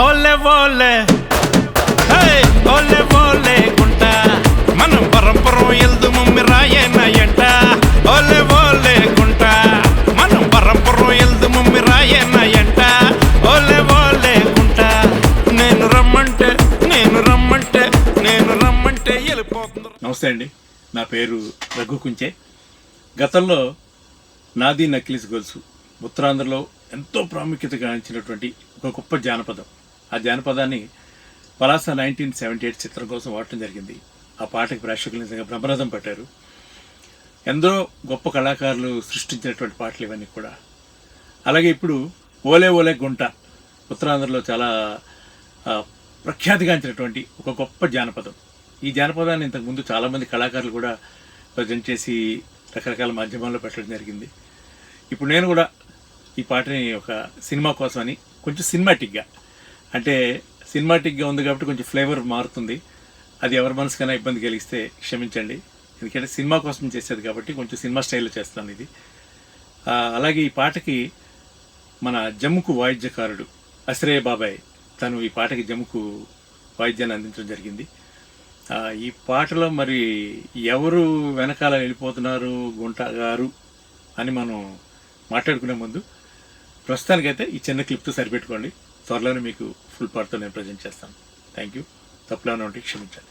ఓలే ఓలే హే ఓలే ఓలే గుంట మనం పరంపరం ఎల్దు మమ్మీ రాయేన ఎంట ఓలే ఓలే గుంట మనం పరంపరం ఎల్దు మమ్మీ రాయేన ఎంట ఓలే ఓలే గుంట నేను రమ్మంటే వెళ్ళిపోతుంది. నమస్తే అండి, నా పేరు రఘు కుంచే. గతంలో నాది నక్లీస్ గొలుసు ఉత్తరాంధ్రలో ఎంతో ప్రాముఖ్యత గాంచినటువంటి ఒక గొప్ప జానపదం. ఆ జానపదాన్ని పలాస 1978 చిత్రం కోసం వాడటం జరిగింది. ఆ పాటకి ప్రేక్షకులు నిజంగా బ్రహ్మరథం పట్టారు. ఎందరో గొప్ప కళాకారులు సృష్టించినటువంటి పాటలు ఇవన్నీ కూడా. అలాగే ఇప్పుడు ఓలే ఓలే గుంట ఉత్తరాంధ్రలో చాలా ప్రఖ్యాతిగాంచినటువంటి ఒక గొప్ప జానపదం. ఈ జానపదాన్ని ఇంతకుముందు చాలామంది కళాకారులు కూడా ప్రజెంట్ చేసి రకరకాల మాధ్యమాల్లో పెట్టడం జరిగింది. ఇప్పుడు నేను కూడా ఈ పాటని ఒక సినిమా కోసమని కొంచెం సినిమాటిక్గా, అంటే సినిమాటిక్గా ఉంది కాబట్టి కొంచెం ఫ్లేవర్ మారుతుంది. అది ఎవరి మనసుకైనా ఇబ్బంది కలిగిస్తే క్షమించండి, ఎందుకంటే సినిమా కోసం చేసేది కాబట్టి కొంచెం సినిమా స్టైల్లో చేస్తాను ఇది. అలాగే ఈ పాటకి మన జమ్ముకు వాయిద్యకారుడు అశ్రయ బాబాయ్ తను ఈ పాటకి జమ్ముకు వాయిద్యాన్ని అందించడం జరిగింది. ఈ పాటలో మరి ఎవరు వెనకాల వెళ్ళిపోతున్నారు గుంట గారు అని మనం మాట్లాడుకునే ముందు ప్రస్తుతానికైతే ఈ చిన్న క్లిప్తో సరిపెట్టుకోండి. త్వరలోనే మీకు ఫుల్ పాటతో నేను ప్రజెంట్ చేస్తాను. Thank you. తప్పులో ఉంటే క్షమించండి.